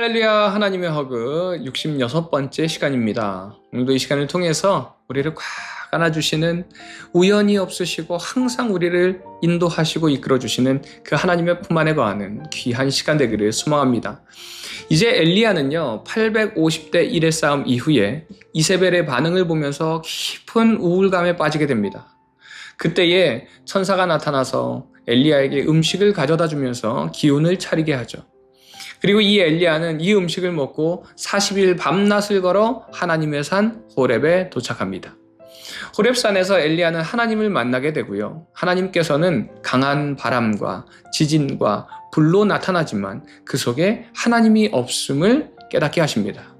할렐루야, 하나님의 허그 66번째 시간입니다. 오늘도 이 시간을 통해서 우리를 꽉 안아주시는, 우연이 없으시고 항상 우리를 인도하시고 이끌어주시는 그 하나님의 품 안에 거하는 귀한 시간 되기를 소망합니다. 이제 엘리야는요 850대 1의 싸움 이후에 이세벨의 반응을 보면서 깊은 우울감에 빠지게 됩니다. 그때에 천사가 나타나서 엘리야에게 음식을 가져다 주면서 기운을 차리게 하죠. 그리고 이 엘리야는 이 음식을 먹고 40일 밤낮을 걸어 하나님의 산 호렙에 도착합니다. 호렙산에서 엘리야는 하나님을 만나게 되고요. 하나님께서는 강한 바람과 지진과 불로 나타나지만 그 속에 하나님이 없음을 깨닫게 하십니다.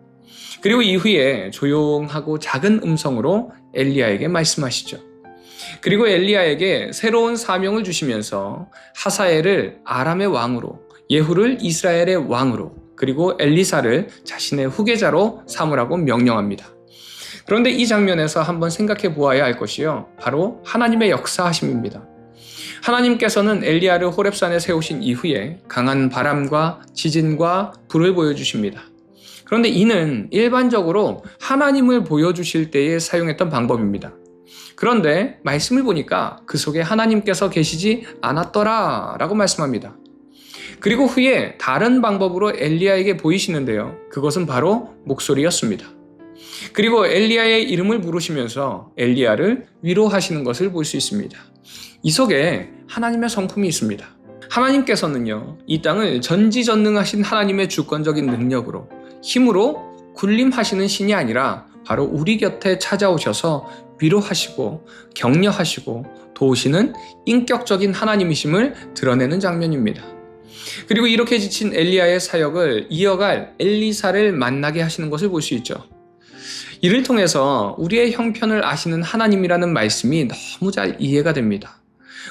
그리고 이후에 조용하고 작은 음성으로 엘리야에게 말씀하시죠. 그리고 엘리야에게 새로운 사명을 주시면서 하사엘을 아람의 왕으로, 예후를 이스라엘의 왕으로, 그리고 엘리사를 자신의 후계자로 삼으라고 명령합니다. 그런데 이 장면에서 한번 생각해 보아야 할 것이요, 바로 하나님의 역사하심입니다. 하나님께서는 엘리야를 호렙산에 세우신 이후에 강한 바람과 지진과 불을 보여주십니다. 그런데 이는 일반적으로 하나님을 보여주실 때에 사용했던 방법입니다. 그런데 말씀을 보니까 그 속에 하나님께서 계시지 않았더라 라고 말씀합니다. 그리고 후에 다른 방법으로 엘리야에게 보이시는데요, 그것은 바로 목소리였습니다. 그리고 엘리야의 이름을 부르시면서 엘리야를 위로하시는 것을 볼 수 있습니다. 이 속에 하나님의 성품이 있습니다. 하나님께서는요, 이 땅을 전지전능하신 하나님의 주권적인 능력으로, 힘으로 군림하시는 신이 아니라 바로 우리 곁에 찾아오셔서 위로하시고 격려하시고 도우시는 인격적인 하나님이심을 드러내는 장면입니다. 그리고 이렇게 지친 엘리야의 사역을 이어갈 엘리사를 만나게 하시는 것을 볼 수 있죠. 이를 통해서 우리의 형편을 아시는 하나님이라는 말씀이 너무 잘 이해가 됩니다.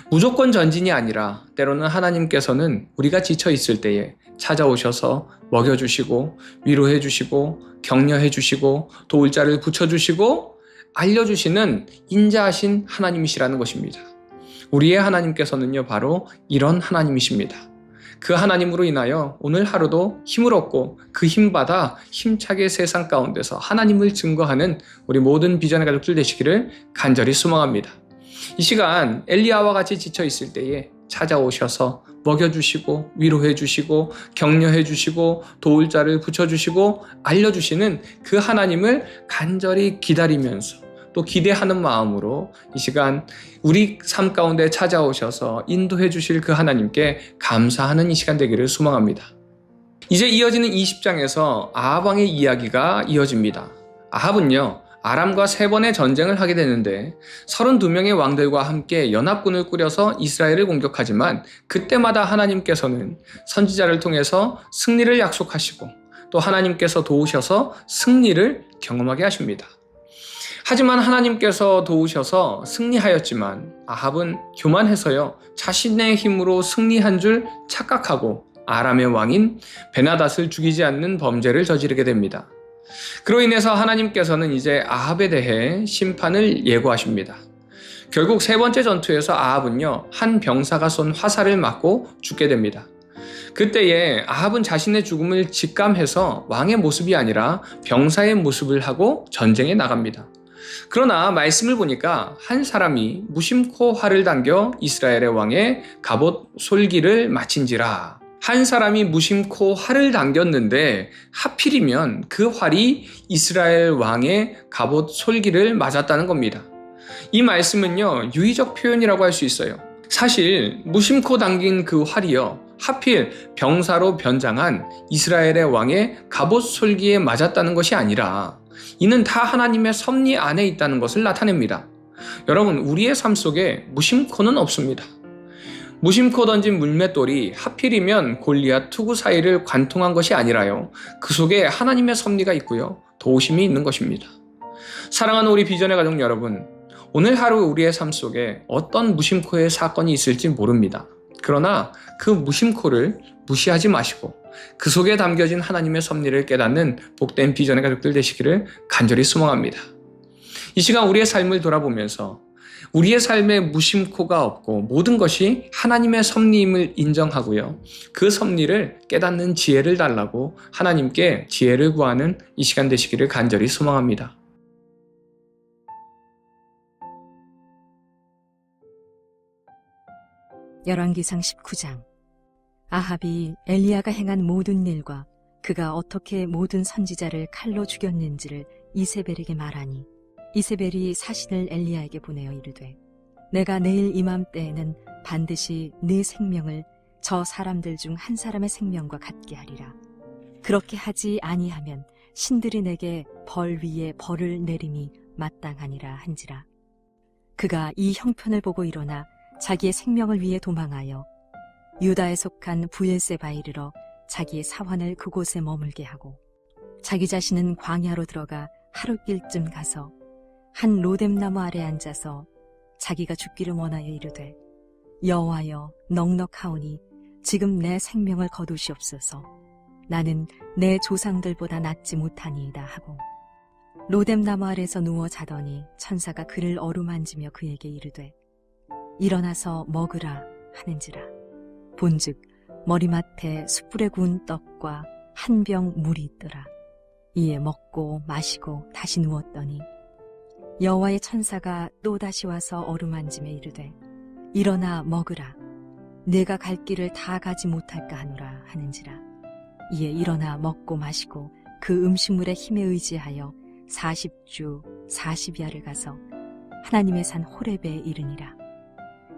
무조건 전진이 아니라 때로는 하나님께서는 우리가 지쳐 있을 때에 찾아오셔서 먹여주시고 위로해주시고 격려해주시고 도울 자를 붙여주시고 알려주시는 인자하신 하나님이시라는 것입니다. 우리의 하나님께서는요 바로 이런 하나님이십니다. 그 하나님으로 인하여 오늘 하루도 힘을 얻고 그 힘받아 힘차게 세상 가운데서 하나님을 증거하는 우리 모든 비전의 가족들 되시기를 간절히 소망합니다. 이 시간 엘리야와 같이 지쳐 있을 때에 찾아오셔서 먹여주시고 위로해주시고 격려해주시고 도울 자를 붙여주시고 알려주시는 그 하나님을 간절히 기다리면서 또 기대하는 마음으로 이 시간 우리 삶 가운데 찾아오셔서 인도해 주실 그 하나님께 감사하는 이 시간 되기를 소망합니다. 이제 이어지는 20장에서 아합 왕의 이야기가 이어집니다. 아합은요 아람과 3번의 전쟁을 하게 되는데 32명의 왕들과 함께 연합군을 꾸려서 이스라엘을 공격하지만 그때마다 하나님께서는 선지자를 통해서 승리를 약속하시고 또 하나님께서 도우셔서 승리를 경험하게 하십니다. 하지만 하나님께서 도우셔서 승리하였지만 아합은 교만해서요 자신의 힘으로 승리한 줄 착각하고 아람의 왕인 베나닷을 죽이지 않는 범죄를 저지르게 됩니다. 그로 인해서 하나님께서는 이제 아합에 대해 심판을 예고하십니다. 결국 3번째 전투에서 아합은요 한 병사가 쏜 화살을 맞고 죽게 됩니다. 그때에 아합은 자신의 죽음을 직감해서 왕의 모습이 아니라 병사의 모습을 하고 전쟁에 나갑니다. 그러나 말씀을 보니까 한 사람이 무심코 활을 당겨 이스라엘의 왕의 갑옷 솔기를 마친지라. 한 사람이 무심코 활을 당겼는데 하필이면 그 활이 이스라엘 왕의 갑옷 솔기를 맞았다는 겁니다. 이 말씀은요 유의적 표현이라고 할 수 있어요. 사실 무심코 당긴 그 활이요 하필 병사로 변장한 이스라엘의 왕의 갑옷 솔기에 맞았다는 것이 아니라 이는 다 하나님의 섭리 안에 있다는 것을 나타냅니다. 여러분, 우리의 삶 속에 무심코는 없습니다. 무심코 던진 물맷돌이 하필이면 골리앗 투구 사이를 관통한 것이 아니라요 그 속에 하나님의 섭리가 있고요 도우심이 있는 것입니다. 사랑하는 우리 비전의 가족 여러분, 오늘 하루 우리의 삶 속에 어떤 무심코의 사건이 있을지 모릅니다. 그러나 그 무심코를 무시하지 마시고 그 속에 담겨진 하나님의 섭리를 깨닫는 복된 비전의 가족들 되시기를 간절히 소망합니다. 이 시간 우리의 삶을 돌아보면서 우리의 삶에 무심코가 없고 모든 것이 하나님의 섭리임을 인정하고요. 그 섭리를 깨닫는 지혜를 달라고 하나님께 지혜를 구하는 이 시간 되시기를 간절히 소망합니다. 열왕기상 19장. 아합이 엘리야가 행한 모든 일과 그가 어떻게 모든 선지자를 칼로 죽였는지를 이세벨에게 말하니 이세벨이 사신을 엘리야에게 보내어 이르되 내가 내일 이맘때에는 반드시 네 생명을 저 사람들 중 한 사람의 생명과 같게 하리라. 그렇게 하지 아니하면 신들이 내게 벌 위에 벌을 내림이 마땅하니라 한지라. 그가 이 형편을 보고 일어나 자기의 생명을 위해 도망하여 유다에 속한 부엘세바에 이르러 자기의 사환을 그곳에 머물게 하고 자기 자신은 광야로 들어가 하룻길쯤 가서 한 로뎀나무 아래 앉아서 자기가 죽기를 원하여 이르되 여호와여 넉넉하오니 지금 내 생명을 거두시옵소서. 나는 내 조상들보다 낫지 못하니이다 하고 로뎀나무 아래서 누워 자더니 천사가 그를 어루만지며 그에게 이르되 일어나서 먹으라 하는지라. 본즉 머리맡에 숯불에 구운 떡과 한 병 물이 있더라. 이에 먹고 마시고 다시 누웠더니 여호와의 천사가 또다시 와서 어루만지며 이르되 일어나 먹으라. 내가 갈 길을 다 가지 못할까 하노라 하는지라. 이에 일어나 먹고 마시고 그 음식물의 힘에 의지하여 40주 40야를 가서 하나님의 산 호렙에 이르니라.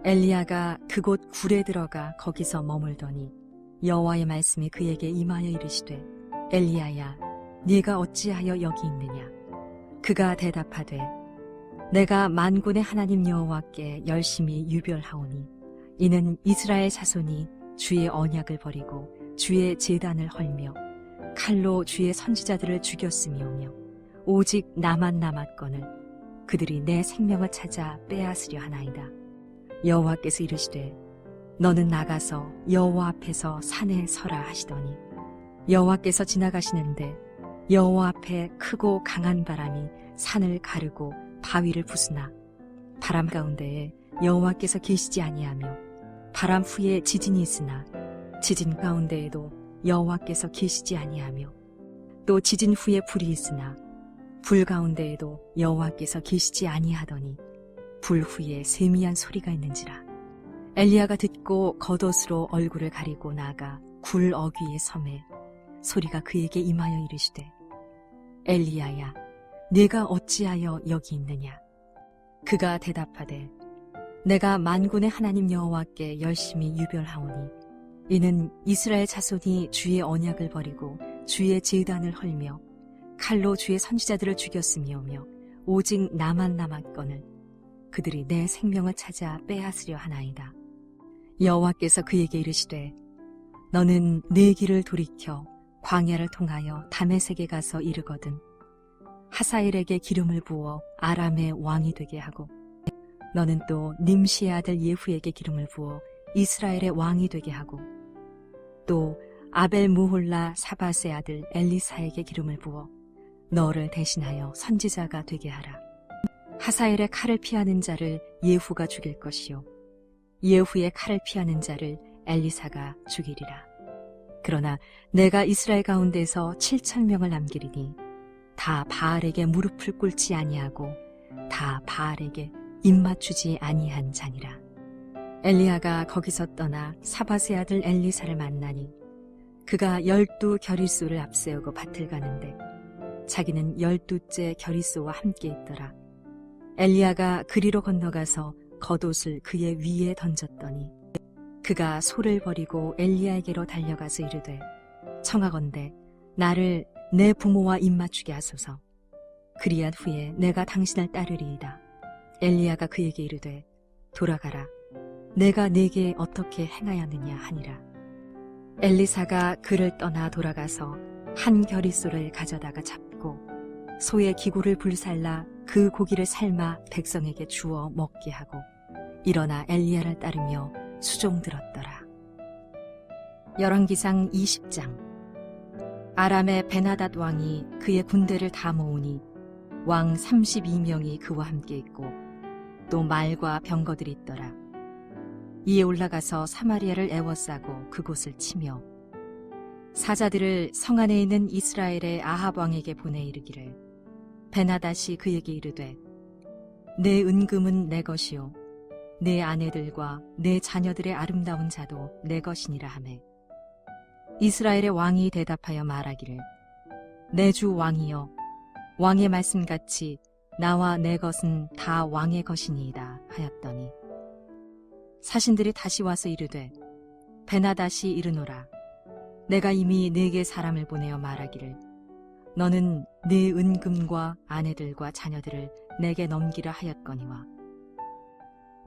엘리야가 그곳 굴에 들어가 거기서 머물더니 여호와의 말씀이 그에게 임하여 이르시되 엘리야야 네가 어찌하여 여기 있느냐. 그가 대답하되 내가 만군의 하나님 여호와께 열심히 유별하오니 이는 이스라엘 자손이 주의 언약을 버리고 주의 제단을 헐며 칼로 주의 선지자들을 죽였음이오며 오직 나만 남았거늘 그들이 내 생명을 찾아 빼앗으려 하나이다. 여호와께서 이르시되 너는 나가서 여호와 앞에서 산에 서라 하시더니 여호와께서 지나가시는데 여호와 앞에 크고 강한 바람이 산을 가르고 바위를 부수나 바람 가운데에 여호와께서 계시지 아니하며 바람 후에 지진이 있으나 지진 가운데에도 여호와께서 계시지 아니하며 또 지진 후에 불이 있으나 불 가운데에도 여호와께서 계시지 아니하더니 불 후에 세미한 소리가 있는지라. 엘리야가 듣고 겉옷으로 얼굴을 가리고 나가 굴 어귀에 섬에 소리가 그에게 임하여 이르시되 엘리야야 네가 어찌하여 여기 있느냐. 그가 대답하되 내가 만군의 하나님 여호와께 열심히 유별하오니 이는 이스라엘 자손이 주의 언약을 버리고 주의 제단을 헐며 칼로 주의 선지자들을 죽였음이오며 오직 나만 남았거늘 그들이 내 생명을 찾아 빼앗으려 하나이다. 여호와께서 그에게 이르시되 너는 내 길을 돌이켜 광야를 통하여 다메섹에 가서 이르거든 하사엘에게 기름을 부어 아람의 왕이 되게 하고 너는 또 님시의 아들 예후에게 기름을 부어 이스라엘의 왕이 되게 하고 또 아벨 무홀라 사밧의 아들 엘리사에게 기름을 부어 너를 대신하여 선지자가 되게 하라. 하사엘의 칼을 피하는 자를 예후가 죽일 것이요 예후의 칼을 피하는 자를 엘리사가 죽이리라. 그러나 내가 이스라엘 가운데서 7,000명을 남기리니 다 바알에게 무릎을 꿇지 아니하고 다 바알에게 입맞추지 아니한 자니라. 엘리야가 거기서 떠나 사밧의 아들 엘리사를 만나니 그가 12 겨리소를 앞세우고 밭을 가는데 자기는 12째 겨리소와 함께 있더라. 엘리야가 그리로 건너가서 겉옷을 그의 위에 던졌더니 그가 소를 버리고 엘리야에게로 달려가서 이르되 청하건대 나를 내 부모와 입맞추게 하소서. 그리한 후에 내가 당신을 따르리이다. 엘리야가 그에게 이르되 돌아가라. 내가 네게 어떻게 행하였느냐 하니라. 엘리사가 그를 떠나 돌아가서 한 겨리소를 가져다가 잡고 소의 기구를 불살라 그 고기를 삶아 백성에게 주어 먹게 하고 일어나 엘리야를 따르며 수종들었더라. 열왕기상 20장. 아람의 베나닷 왕이 그의 군대를 다 모으니 왕 32명이 그와 함께 있고 또 말과 병거들이 있더라. 이에 올라가서 사마리아를 애워싸고 그곳을 치며 사자들을 성 안에 있는 이스라엘의 아합 왕에게 보내 이르기를 베나닷이 그에게 이르되 내 은금은 내 것이요 내 아내들과 내 자녀들의 아름다운 자도 내 것이니라 하매 이스라엘의 왕이 대답하여 말하기를 내 주 왕이여 왕의 말씀같이 나와 내 것은 다 왕의 것이니이다 하였더니 사신들이 다시 와서 이르되 베나닷이 이르노라 내가 이미 네게 사람을 보내어 말하기를 너는 네 은금과 아내들과 자녀들을 내게 넘기라 하였거니와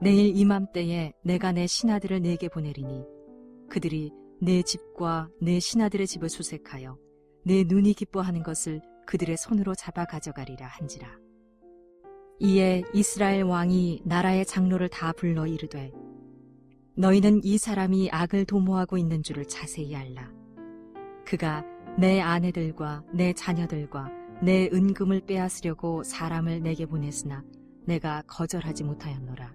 내일 이맘때에 내가 내 신하들을 네게 보내리니 그들이 내 집과 내 신하들의 집을 수색하여 내 눈이 기뻐하는 것을 그들의 손으로 잡아 가져가리라 한지라. 이에 이스라엘 왕이 나라의 장로를 다 불러 이르되 너희는 이 사람이 악을 도모하고 있는 줄을 자세히 알라. 그가 내 아내들과 내 자녀들과 내 은금을 빼앗으려고 사람을 내게 보냈으나 내가 거절하지 못하였노라.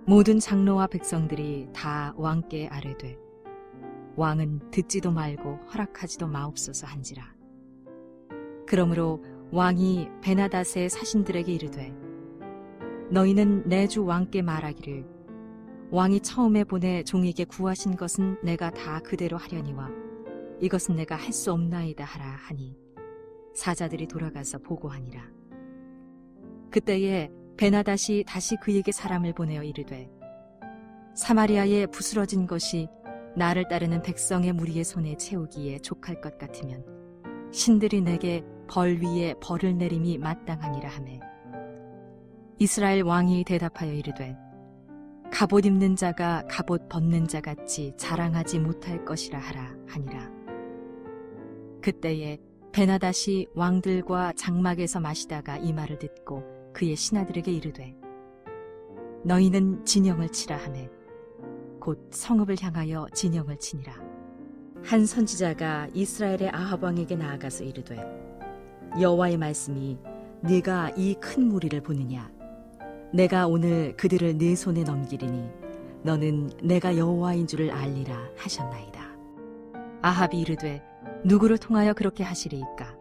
모든 장로와 백성들이 다 왕께 아뢰되 왕은 듣지도 말고 허락하지도 마옵소서 한지라. 그러므로 왕이 베나닷의 사신들에게 이르되 너희는 내 주 왕께 말하기를 왕이 처음에 보내 종에게 구하신 것은 내가 다 그대로 하려니와 이것은 내가 할 수 없나이다 하라 하니 사자들이 돌아가서 보고하니라. 그때에 베나닷이 다시 그에게 사람을 보내어 이르되 사마리아에 부스러진 것이 나를 따르는 백성의 무리의 손에 채우기에 족할 것 같으면 신들이 내게 벌 위에 벌을 내림이 마땅하니라 하매 이스라엘 왕이 대답하여 이르되 갑옷 입는 자가 갑옷 벗는 자 같이 자랑하지 못할 것이라 하라 하니라. 그때에 베나닷이 왕들과 장막에서 마시다가 이 말을 듣고 그의 신하들에게 이르되 너희는 진영을 치라 하매 곧 성읍을 향하여 진영을 치니라. 한 선지자가 이스라엘의 아합 왕에게 나아가서 이르되 여호와의 말씀이 네가 이 큰 무리를 보느냐 내가 오늘 그들을 네 손에 넘기리니 너는 내가 여호와인 줄을 알리라 하셨나이다. 아합이 이르되 누구를 통하여 그렇게 하시리이까?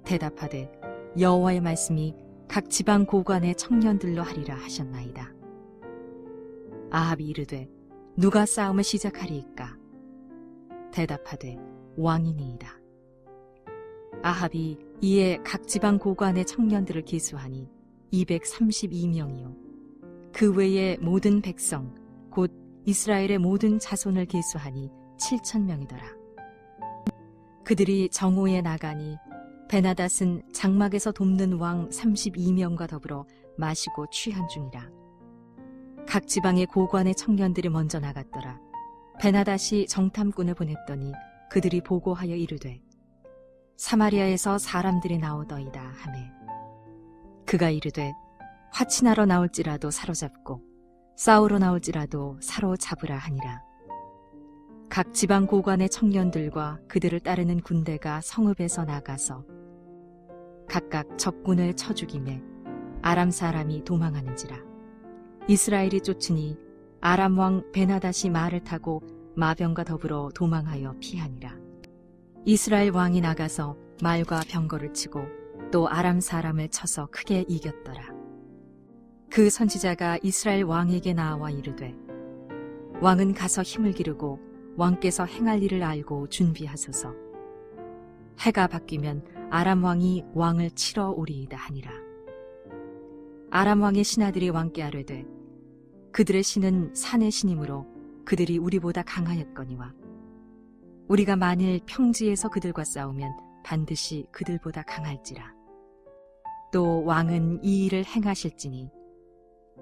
대답하되 여호와의 말씀이 각 지방 고관의 청년들로 하리라 하셨나이다. 아합이 이르되 누가 싸움을 시작하리이까? 대답하되 왕이니이다. 아합이 이에 각 지방 고관의 청년들을 기수하니 232명이요 그 외의 모든 백성 곧 이스라엘의 모든 자손을 기수하니 7,000명이더라. 그들이 정오에 나가니 베나닷은 장막에서 돕는 왕 32명과 더불어 마시고 취한 중이라. 각 지방의 고관의 청년들이 먼저 나갔더라. 베나닷이 정탐꾼을 보냈더니 그들이 보고하여 이르되 사마리아에서 사람들이 나오더이다 하매 그가 이르되 화친하러 나올지라도 사로잡고 싸우러 나올지라도 사로잡으라 하니라. 각 지방 고관의 청년들과 그들을 따르는 군대가 성읍에서 나가서 각각 적군을 쳐 죽이매 아람 사람이 도망하는지라. 이스라엘이 쫓으니 아람 왕 베나닷이 말을 타고 마병과 더불어 도망하여 피하니라. 이스라엘 왕이 나가서 말과 병거를 치고 또 아람 사람을 쳐서 크게 이겼더라. 그 선지자가 이스라엘 왕에게 나와 이르되 왕은 가서 힘을 기르고 왕께서 행할 일을 알고 준비하소서. 해가 바뀌면 아람 왕이 왕을 치러 오리이다 하니라. 아람 왕의 신하들이 왕께 아뢰되 그들의 신은 산의 신이므로 그들이 우리보다 강하였거니와 우리가 만일 평지에서 그들과 싸우면 반드시 그들보다 강할지라. 또 왕은 이 일을 행하실지니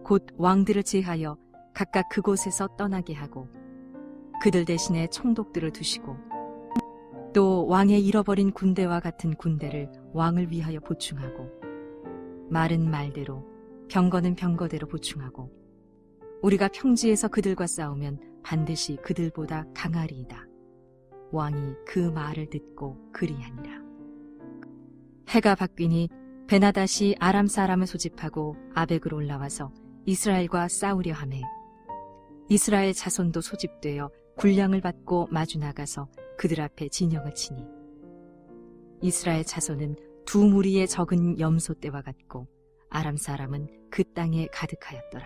곧 왕들을 제하여 각각 그곳에서 떠나게 하고 그들 대신에 총독들을 두시고 또 왕의 잃어버린 군대와 같은 군대를 왕을 위하여 보충하고 말은 말대로 병거는 병거대로 보충하고 우리가 평지에서 그들과 싸우면 반드시 그들보다 강하리이다. 왕이 그 말을 듣고 그리하니라. 해가 바뀌니 베나닷이 아람 사람을 소집하고 아벡으로 올라와서 이스라엘과 싸우려 하매 이스라엘 자손도 소집되어 군량을 받고 마주 나가서 그들 앞에 진영을 치니 이스라엘 자손은 두 무리의 적은 염소 떼와 같고 아람 사람은 그 땅에 가득하였더라.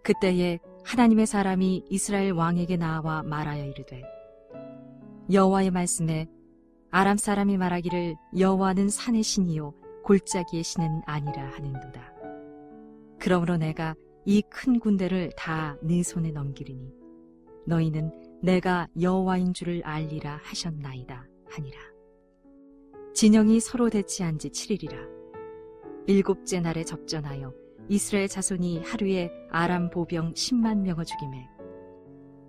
그때에 하나님의 사람이 이스라엘 왕에게 나와 말하여 이르되 여호와의 말씀에 아람 사람이 말하기를 여호와는 산의 신이요 골짜기의 신은 아니라 하는도다. 그러므로 내가 이 큰 군대를 다 네 손에 넘기리니 너희는 내가 여호와인 줄을 알리라 하셨나이다 하니라. 진영이 서로 대치한 지 7일이라. 7째 날에 접전하여 이스라엘 자손이 하루에 아람 보병 10만 명을 죽이매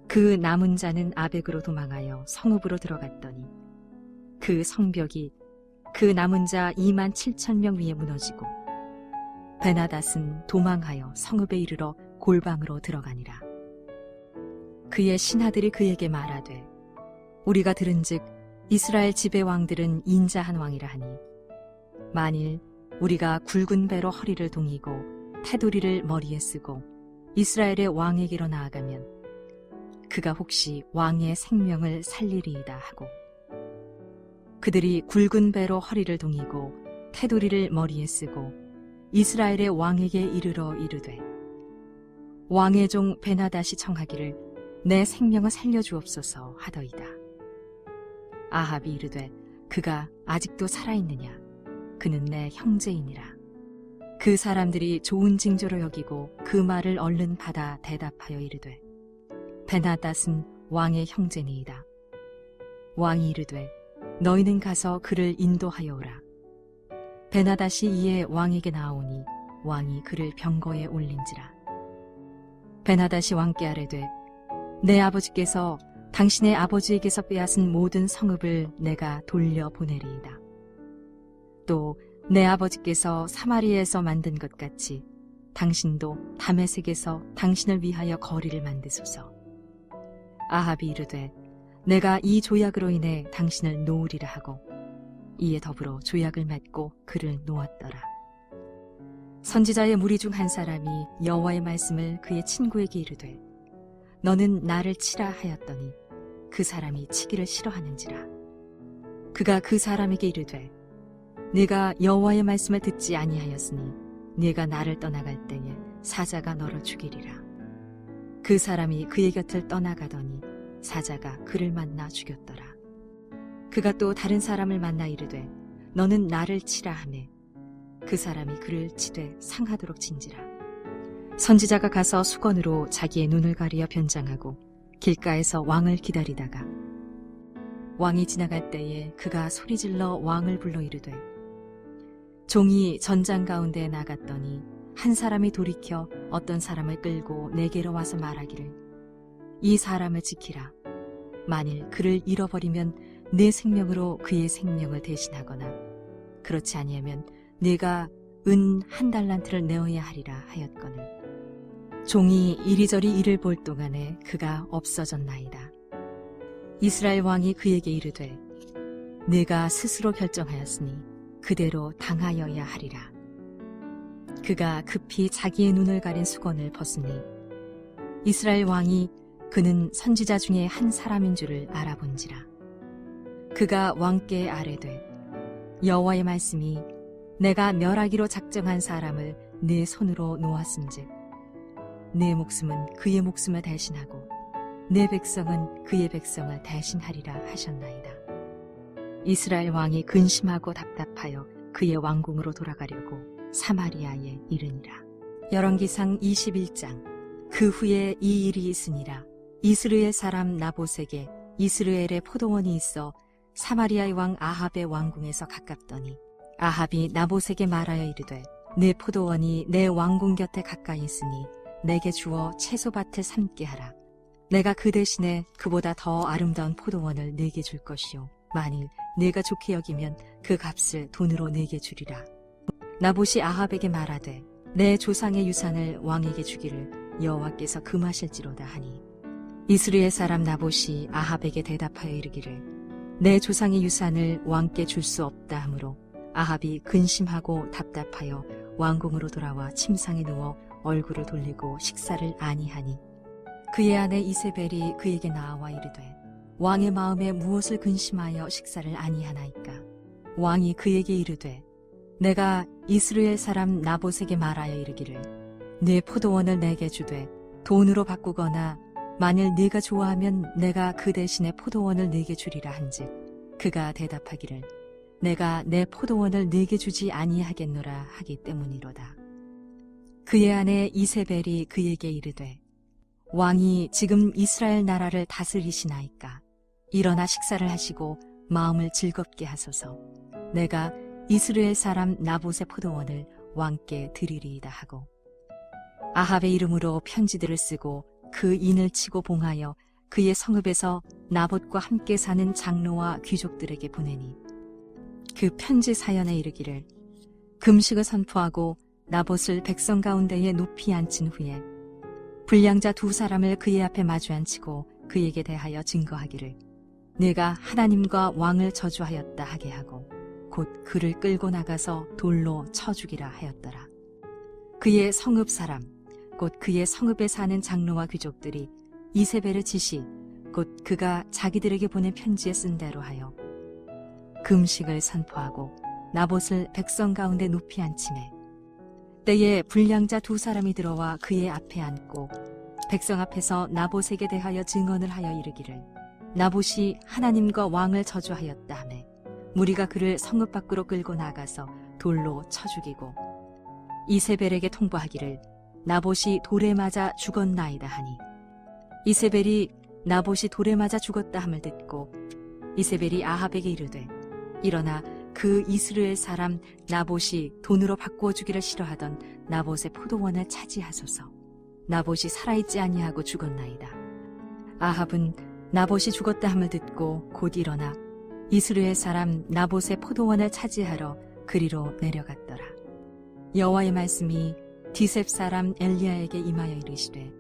그 남은 자는 아벡으로 도망하여 성읍으로 들어갔더니 그 성벽이 그 남은 자 2만 7천 명 위에 무너지고 베나닷은 도망하여 성읍에 이르러 골방으로 들어가니라. 그의 신하들이 그에게 말하되 우리가 들은즉 이스라엘 지배 왕들은 인자한 왕이라 하니 만일 우리가 굵은 배로 허리를 동이고 테두리를 머리에 쓰고 이스라엘의 왕에게로 나아가면 그가 혹시 왕의 생명을 살리리이다 하고 그들이 굵은 배로 허리를 동이고 테두리를 머리에 쓰고 이스라엘의 왕에게 이르러 이르되 왕의 종 베나닷이 청하기를 내 생명을 살려주옵소서 하더이다. 아합이 이르되 그가 아직도 살아있느냐 그는 내 형제이니라. 그 사람들이 좋은 징조로 여기고 그 말을 얼른 받아 대답하여 이르되 베나닷은 왕의 형제니이다. 왕이 이르되 너희는 가서 그를 인도하여 오라. 베나닷이 이에 왕에게 나오니 왕이 그를 병거에 올린지라. 베나닷이 왕께 아뢰되 내 아버지께서 당신의 아버지에게서 빼앗은 모든 성읍을 내가 돌려보내리이다. 또 내 아버지께서 사마리아에서 만든 것 같이 당신도 다메섹에서 당신을 위하여 거리를 만드소서. 아합이 이르되 내가 이 조약으로 인해 당신을 놓으리라 하고 이에 더불어 조약을 맺고 그를 놓았더라. 선지자의 무리 중 한 사람이 여호와의 말씀을 그의 친구에게 이르되 너는 나를 치라 하였더니 그 사람이 치기를 싫어하는지라. 그가 그 사람에게 이르되 네가 여호와의 말씀을 듣지 아니하였으니 네가 나를 떠나갈 때에 사자가 너를 죽이리라. 그 사람이 그의 곁을 떠나가더니 사자가 그를 만나 죽였더라. 그가 또 다른 사람을 만나 이르되 너는 나를 치라 하매 그 사람이 그를 치되 상하도록 친지라. 선지자가 가서 수건으로 자기의 눈을 가리어 변장하고 길가에서 왕을 기다리다가 왕이 지나갈 때에 그가 소리질러 왕을 불러 이르되 종이 전장 가운데에 나갔더니 한 사람이 돌이켜 어떤 사람을 끌고 내게로 와서 말하기를 이 사람을 지키라. 만일 그를 잃어버리면 내 생명으로 그의 생명을 대신하거나 그렇지 아니하면 네가 은 1달란트를 내어야 하리라 하였거늘 종이 이리저리 이를 볼 동안에 그가 없어졌나이다. 이스라엘 왕이 그에게 이르되 네가 스스로 결정하였으니 그대로 당하여야 하리라. 그가 급히 자기의 눈을 가린 수건을 벗으니 이스라엘 왕이 그는 선지자 중에 한 사람인 줄을 알아본지라. 그가 왕께 아뢰되 여호와의 말씀이 내가 멸하기로 작정한 사람을 내 손으로 놓았은즉 내 목숨은 그의 목숨을 대신하고 내 백성은 그의 백성을 대신하리라 하셨나이다. 이스라엘 왕이 근심하고 답답하여 그의 왕궁으로 돌아가려고 사마리아에 이르니라. 열왕기상 21장. 그 후에 이 일이 있으니라. 이스르엘 사람 나봇에게 이스르엘의 포도원이 있어 사마리아의 왕 아합의 왕궁에서 가깝더니 아합이 나봇에게 말하여 이르되 내 포도원이 내 왕궁 곁에 가까이 있으니 내게 주어 채소밭을 삼게 하라. 내가 그 대신에 그보다 더 아름다운 포도원을 내게 줄 것이요 만일 내가 좋게 여기면 그 값을 돈으로 내게 주리라. 나봇이 아합에게 말하되 내 조상의 유산을 왕에게 주기를 여호와께서 금하실지로다 하니 이스라엘 사람 나봇이 아합에게 대답하여 이르기를 내 조상의 유산을 왕께 줄 수 없다 하므로 아합이 근심하고 답답하여 왕궁으로 돌아와 침상에 누워 얼굴을 돌리고 식사를 아니하니 그의 아내 이세벨이 그에게 나와 이르되 왕의 마음에 무엇을 근심하여 식사를 아니하나이까. 왕이 그에게 이르되 내가 이스라엘 사람 나봇에게 말하여 이르기를 네 포도원을 내게 주되 돈으로 바꾸거나 만일 네가 좋아하면 내가 그 대신에 포도원을 네게 주리라 한즉 그가 대답하기를 내가 내 포도원을 네게 주지 아니하겠노라 하기 때문이로다. 그의 아내 이세벨이 그에게 이르되 왕이 지금 이스라엘 나라를 다스리시나이까. 일어나 식사를 하시고 마음을 즐겁게 하소서. 내가 이스라엘 사람 나봇의 포도원을 왕께 드리리이다 하고 아합의 이름으로 편지들을 쓰고 그 인을 치고 봉하여 그의 성읍에서 나봇과 함께 사는 장로와 귀족들에게 보내니 그 편지 사연에 이르기를 금식을 선포하고 나봇을 백성 가운데에 높이 앉힌 후에 불량자 두 사람을 그의 앞에 마주 앉히고 그에게 대하여 증거하기를 내가 하나님과 왕을 저주하였다 하게 하고 곧 그를 끌고 나가서 돌로 쳐 죽이라 하였더라. 그의 성읍 사람 곧 그의 성읍에 사는 장로와 귀족들이 이세벨의 지시 곧 그가 자기들에게 보낸 편지에 쓴 대로 하여 금식을 선포하고 나봇을 백성 가운데 높이 앉히매 때에 불량자 두 사람이 들어와 그의 앞에 앉고 백성 앞에서 나봇에게 대하여 증언을 하여 이르기를 나봇이 하나님과 왕을 저주하였다 하매 무리가 그를 성읍 밖으로 끌고 나가서 돌로 쳐 죽이고 이세벨에게 통보하기를 나봇이 돌에 맞아 죽었나이다 하니 이세벨이 나봇이 돌에 맞아 죽었다 함을 듣고 이세벨이 아합에게 이르되 일어나 그 이스라엘 사람 나봇이 돈으로 바꾸어 주기를 싫어하던 나봇의 포도원을 차지하소서. 나봇이 살아있지 아니하고 죽었나이다. 아합은 나봇이 죽었다 함을 듣고 곧 일어나 이스라엘 사람 나봇의 포도원을 차지하러 그리로 내려갔더라. 여호와의 말씀이 디셉 사람 엘리야에게 임하여 이르시되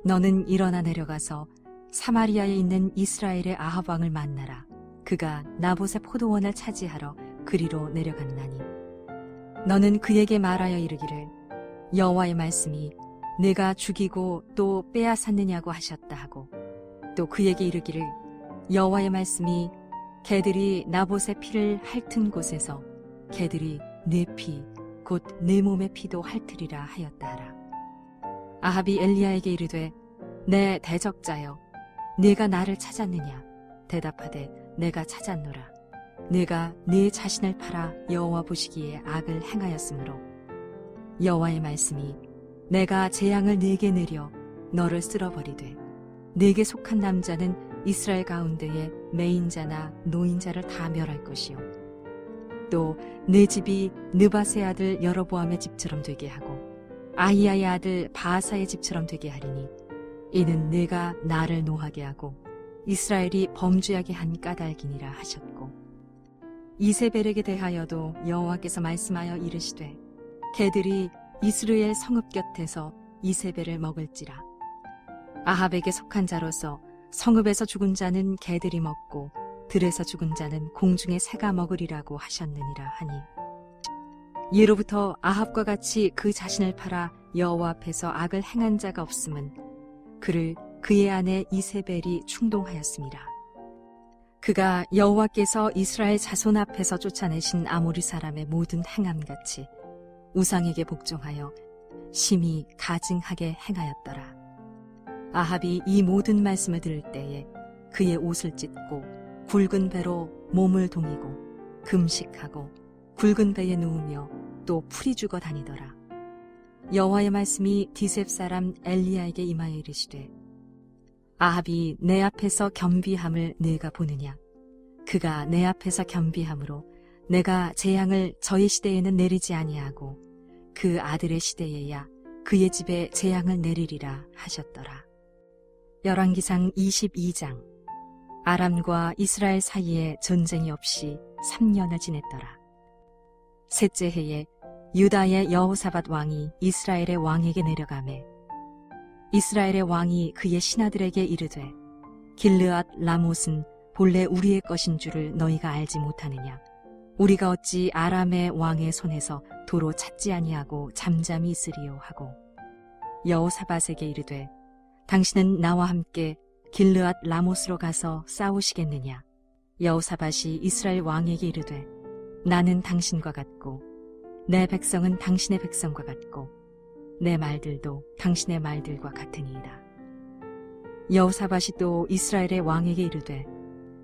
너는 일어나 내려가서 사마리아에 있는 이스라엘의 아합 왕을 만나라. 그가 나봇의 포도원을 차지하러 그리로 내려갔나니 너는 그에게 말하여 이르기를 여호와의 말씀이 내가 죽이고 또 빼앗았느냐고 하셨다 하고 또 그에게 이르기를 여호와의 말씀이 개들이 나봇의 피를 핥은 곳에서 개들이 내 피 곧 내 몸의 피도 핥으리라 하였다 하라. 아합이 엘리야에게 이르되 내 대적자여 네가 나를 찾았느냐. 대답하되 내가 찾았노라. 내가 네 자신을 팔아 여호와 보시기에 악을 행하였으므로 여호와의 말씀이 내가 재앙을 네게 내려 너를 쓸어버리되 네게 속한 남자는 이스라엘 가운데에 매인자나 노인자를 다 멸할 것이요 또 내 집이 느바세 아들 여로보암의 집처럼 되게 하고 아히야의 아들 바아사의 집처럼 되게 하리니 이는 내가 나를 노하게 하고 이스라엘이 범죄하게 한 까닭이니라 하셨고 이세벨에게 대하여도 여호와께서 말씀하여 이르시되 개들이 이스라엘 성읍 곁에서 이세벨을 먹을지라. 아합에게 속한 자로서 성읍에서 죽은 자는 개들이 먹고 들에서 죽은 자는 공중의 새가 먹으리라고 하셨느니라 하니 예로부터 아합과 같이 그 자신을 팔아 여호와 앞에서 악을 행한 자가 없음은 그를 그의 아내 이세벨이 충동하였습니다. 그가 여호와께서 이스라엘 자손 앞에서 쫓아내신 아모리 사람의 모든 행함같이 우상에게 복종하여 심히 가증하게 행하였더라. 아합이 이 모든 말씀을 들을 때에 그의 옷을 찢고 굵은 배로 몸을 동이고 금식하고 굵은 배에 누우며 또 풀이 죽어 다니더라. 여호와의 말씀이 디셉 사람 엘리야에게 임하여 이르시되 아합이 내 앞에서 겸비함을 네가 보느냐. 그가 내 앞에서 겸비함으로 내가 재앙을 저의 시대에는 내리지 아니하고 그 아들의 시대에야 그의 집에 재앙을 내리리라 하셨더라. 열왕기상 22장. 아람과 이스라엘 사이에 전쟁이 없이 3년을 지냈더라. 셋째 해에 유다의 여호사밧 왕이 이스라엘의 왕에게 내려가매 이스라엘의 왕이 그의 신하들에게 이르되 길르앗 라못은 본래 우리의 것인 줄을 너희가 알지 못하느냐. 우리가 어찌 아람의 왕의 손에서 도로 찾지 아니하고 잠잠히 있으리요 하고 여호사밧에게 이르되 당신은 나와 함께 길르앗 라못으로 가서 싸우시겠느냐. 여호사밧이 이스라엘 왕에게 이르되 나는 당신과 같고 내 백성은 당신의 백성과 같고 내 말들도 당신의 말들과 같으니이다. 여호사밧이 또 이스라엘의 왕에게 이르되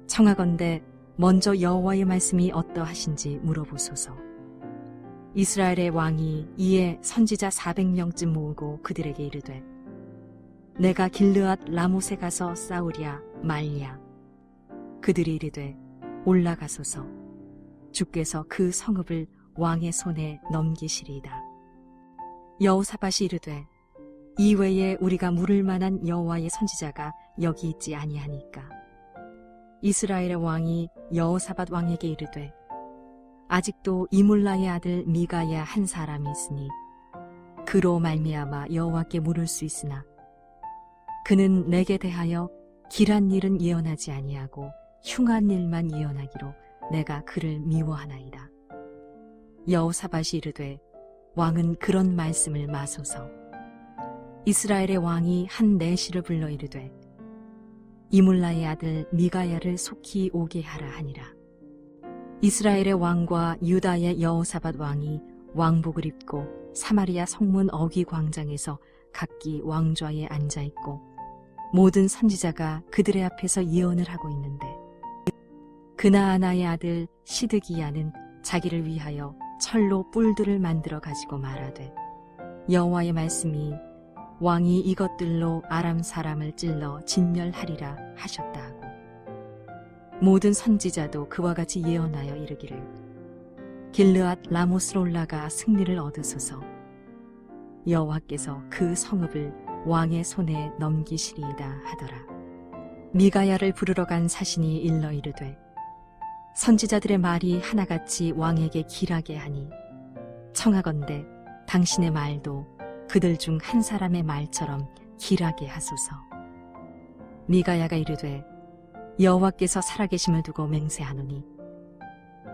청하건대 먼저 여호와의 말씀이 어떠하신지 물어보소서. 이스라엘의 왕이 이에 선지자 400명쯤 모으고 그들에게 이르되 내가 길르앗 라못에 가서 싸우랴 말랴. 그들이 이르되 올라가소서. 주께서 그 성읍을 왕의 손에 넘기시리이다. 여호사밧이 이르되 이외에 우리가 물을 만한 여호와의 선지자가 여기 있지 아니하니까. 이스라엘의 왕이 여호사밧 왕에게 이르되 아직도 이물라의 아들 미가야 한 사람이 있으니 그로 말미암아 여호와께 물을 수 있으나 그는 내게 대하여 길한 일은 예언하지 아니하고 흉한 일만 예언하기로 내가 그를 미워하나이다. 여호사밧이 이르되 왕은 그런 말씀을 마소서. 이스라엘의 왕이 한 내시를 불러 이르되 이물라의 아들 미가야를 속히 오게 하라 하니라. 이스라엘의 왕과 유다의 여호사밧 왕이 왕복을 입고 사마리아 성문 어귀 광장에서 각기 왕좌에 앉아 있고 모든 선지자가 그들의 앞에서 예언을 하고 있는데 그나아나의 아들 시드기야는 자기를 위하여 철로 뿔들을 만들어 가지고 말하되 여호와의 말씀이 왕이 이것들로 아람 사람을 찔러 진멸하리라 하셨다 하고 모든 선지자도 그와 같이 예언하여 이르기를 길르앗 라못으로 올라가 승리를 얻으소서. 여호와께서 그 성읍을 왕의 손에 넘기시리이다 하더라. 미가야를 부르러 간 사신이 일러 이르되 선지자들의 말이 하나같이 왕에게 길하게 하니 청하건대 당신의 말도 그들 중 한 사람의 말처럼 길하게 하소서. 미가야가 이르되 여호와께서 살아계심을 두고 맹세하노니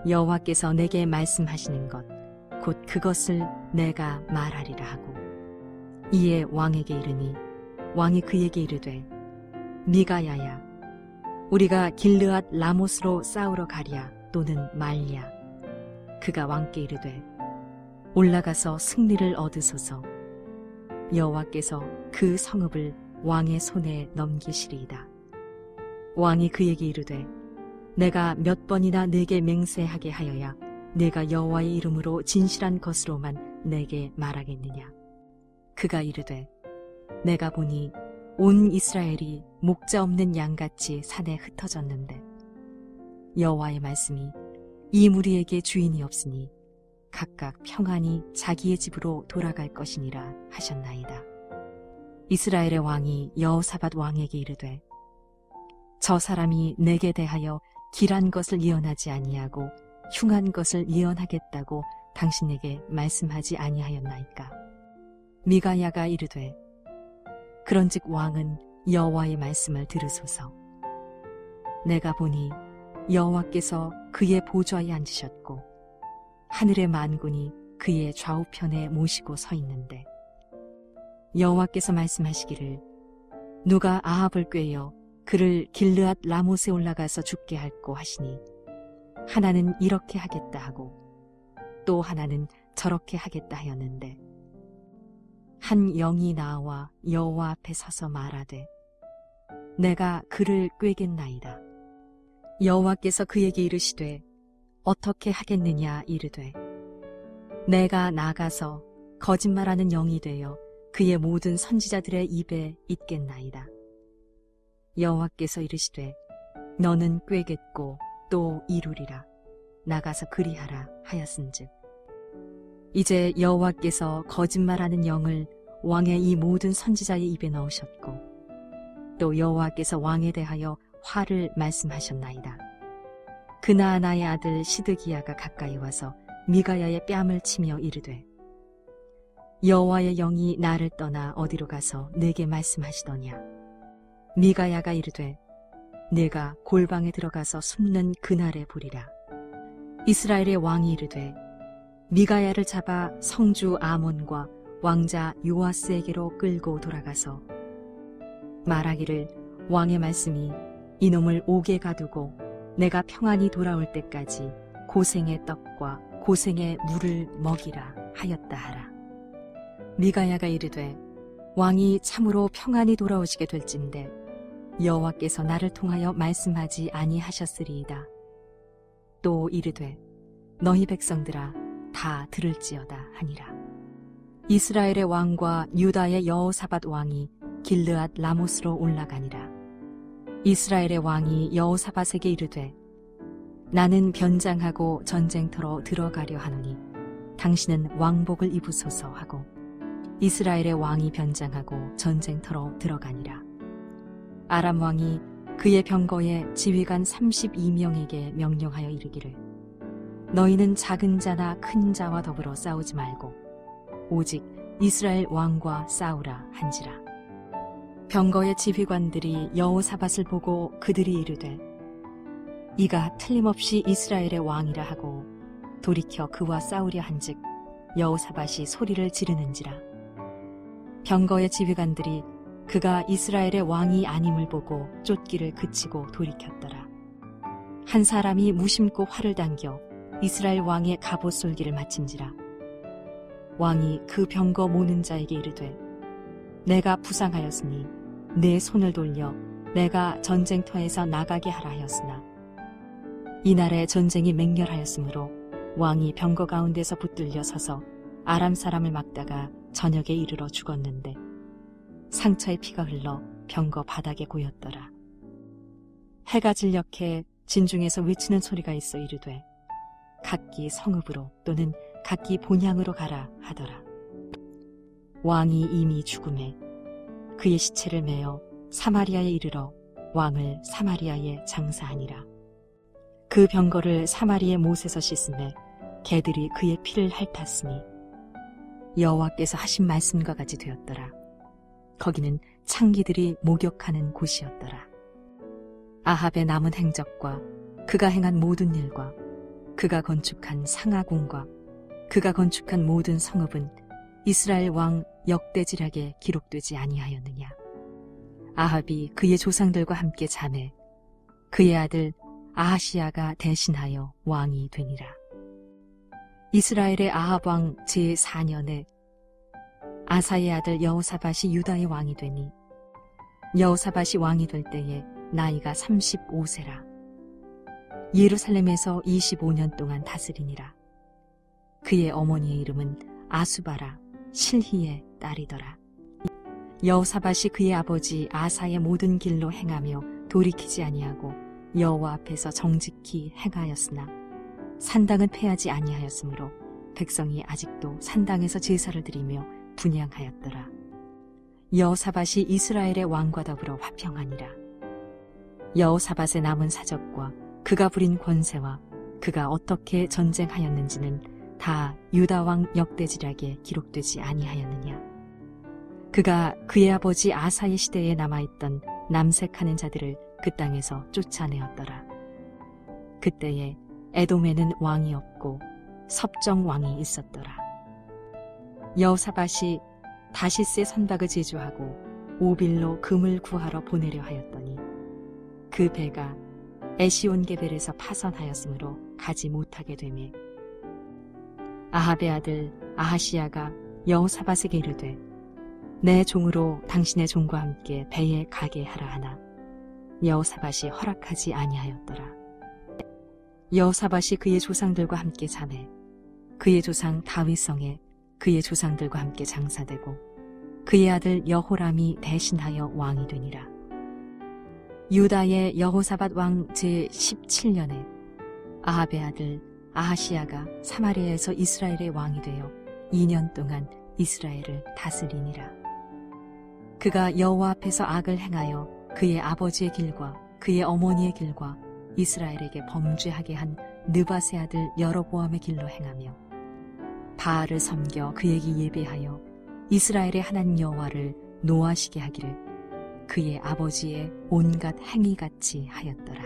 여호와께서 내게 말씀하시는 것 곧 그것을 내가 말하리라 하고 이에 왕에게 이르니 왕이 그에게 이르되 미가야야 우리가 길르앗 라못으로 싸우러 가랴 또는 말랴. 그가 왕께 이르되 올라가서 승리를 얻으소서. 여호와께서 그 성읍을 왕의 손에 넘기시리이다. 왕이 그에게 이르되 내가 몇 번이나 내게 맹세하게 하여야 내가 여호와의 이름으로 진실한 것으로만 내게 말하겠느냐. 그가 이르되 내가 보니 온 이스라엘이 목자 없는 양같이 산에 흩어졌는데 여호와의 말씀이 이 무리에게 주인이 없으니 각각 평안히 자기의 집으로 돌아갈 것이니라 하셨나이다. 이스라엘의 왕이 여호사밧 왕에게 이르되 저 사람이 내게 대하여 길한 것을 예언하지 아니하고 흉한 것을 예언하겠다고 당신에게 말씀하지 아니하였나이까. 미가야가 이르되 그런즉 왕은 여호와의 말씀을 들으소서. 내가 보니 여호와께서 그의 보좌에 앉으셨고 하늘의 만군이 그의 좌우편에 모시고 서 있는데 여호와께서 말씀하시기를 누가 아합을 꾀어 그를 길르앗 라못에 올라가서 죽게 할꼬 하시니 하나는 이렇게 하겠다 하고 또 하나는 저렇게 하겠다 하였는데 한 영이 나와 여호와 앞에 서서 말하되 내가 그를 꾀겠나이다. 여호와께서 그에게 이르시되 어떻게 하겠느냐 이르되 내가 나가서 거짓말하는 영이 되어 그의 모든 선지자들의 입에 있겠나이다. 여호와께서 이르시되 너는 꾀겠고 또 이루리라. 나가서 그리하라 하였은즉 이제 여호와께서 거짓말하는 영을 왕의 이 모든 선지자의 입에 넣으셨고 또 여호와께서 왕에 대하여 화를 말씀하셨나이다. 그나아나의 아들 시드기야가 가까이 와서 미가야의 뺨을 치며 이르되 여호와의 영이 나를 떠나 어디로 가서 내게 말씀하시더냐. 미가야가 이르되 내가 골방에 들어가서 숨는 그날에 보리라. 이스라엘의 왕이 이르되 미가야를 잡아 성주 아몬과 왕자 요아스에게로 끌고 돌아가서 말하기를 왕의 말씀이 이놈을 옥에 가두고 내가 평안히 돌아올 때까지 고생의 떡과 고생의 물을 먹이라 하였다 하라. 미가야가 이르되 왕이 참으로 평안히 돌아오시게 될진대 여호와께서 나를 통하여 말씀하지 아니하셨으리이다. 또 이르되 너희 백성들아 다 들을지어다 하니라. 이스라엘의 왕과 유다의 여호사밧 왕이 길르앗 라못으로 올라가니라. 이스라엘의 왕이 여호사밧에게 이르되 나는 변장하고 전쟁터로 들어가려 하노니 당신은 왕복을 입으소서 하고 이스라엘의 왕이 변장하고 전쟁터로 들어가니라. 아람 왕이 그의 병거에 지휘관 32명에게 명령하여 이르기를 너희는 작은 자나 큰 자와 더불어 싸우지 말고 오직 이스라엘 왕과 싸우라 한지라. 병거의 지휘관들이 여호사밧을 보고 그들이 이르되 이가 틀림없이 이스라엘의 왕이라 하고 돌이켜 그와 싸우려 한즉 여호사밧이 소리를 지르는지라. 병거의 지휘관들이 그가 이스라엘의 왕이 아님을 보고 쫓기를 그치고 돌이켰더라. 한 사람이 무심코 활을 당겨 이스라엘 왕의 갑옷 솔기를 마친지라. 왕이 그 병거 모는 자에게 이르되 내가 부상하였으니 내 손을 돌려 내가 전쟁터에서 나가게 하라 하였으나 이날에 전쟁이 맹렬하였으므로 왕이 병거 가운데서 붙들려 서서 아람 사람을 막다가 저녁에 이르러 죽었는데 상처에 피가 흘러 병거 바닥에 고였더라. 해가 진력해 진중에서 외치는 소리가 있어 이르되 각기 성읍으로 또는 각기 본향으로 가라 하더라. 왕이 이미 죽음에 그의 시체를 메어 사마리아에 이르러 왕을 사마리아에 장사하니라. 그 병거를 사마리의 못에서 씻음에 개들이 그의 피를 핥았으니 여호와께서 하신 말씀과 같이 되었더라. 거기는 창기들이 목욕하는 곳이었더라. 아합의 남은 행적과 그가 행한 모든 일과 그가 건축한 상하궁과 그가 건축한 모든 성읍은 이스라엘 왕 역대지략에 기록되지 아니하였느냐. 아합이 그의 조상들과 함께 잠에 그의 아들 아하시야가 대신하여 왕이 되니라. 이스라엘의 아합 왕 제4년에 아사의 아들 여호사밧이 유다의 왕이 되니 여호사밧이 왕이 될 때에 나이가 35세라. 예루살렘에서 25년 동안 다스리니라. 그의 어머니의 이름은 아수바라 실히의 딸이더라. 여호사밧이 그의 아버지 아사의 모든 길로 행하며 돌이키지 아니하고 여호와 앞에서 정직히 행하였으나 산당은 패하지 아니하였으므로 백성이 아직도 산당에서 제사를 드리며 분향하였더라. 여호사밧이 이스라엘의 왕과 더불어 화평하니라. 여호사밧의 남은 사적과 그가 부린 권세와 그가 어떻게 전쟁하였는지는 다 유다 왕 역대지략에 기록되지 아니하였느냐. 그가 그의 아버지 아사의 시대에 남아있던 남색하는 자들을 그 땅에서 쫓아내었더라. 그때에 에돔에는 왕이 없고 섭정 왕이 있었더라. 여호사밧이 다시스의 선박을 제주하고 오빌로 금을 구하러 보내려 하였더니 그 배가 에시온게벨에서 파선하였으므로 가지 못하게 되매 아합의 아들 아하시야가 여호사밧에게 이르되 내 종으로 당신의 종과 함께 배에 가게 하라 하나 여호사밧이 허락하지 아니하였더라. 여호사밧이 그의 조상들과 함께 잠에 그의 조상 다윗성에 그의 조상들과 함께 장사되고 그의 아들 여호람이 대신하여 왕이 되니라. 유다의 여호사밧 왕 제17년에 아합의 아들 아하시야가 사마리아에서 이스라엘의 왕이 되어 2년 동안 이스라엘을 다스리니라. 그가 여호와 앞에서 악을 행하여 그의 아버지의 길과 그의 어머니의 길과 이스라엘에게 범죄하게 한 느밧의 아들 여로보암의 길로 행하며 바알을 섬겨 그에게 예배하여 이스라엘의 하나님 여호와를 노하시게 하기를 그의 아버지의 온갖 행위같이 하였더라.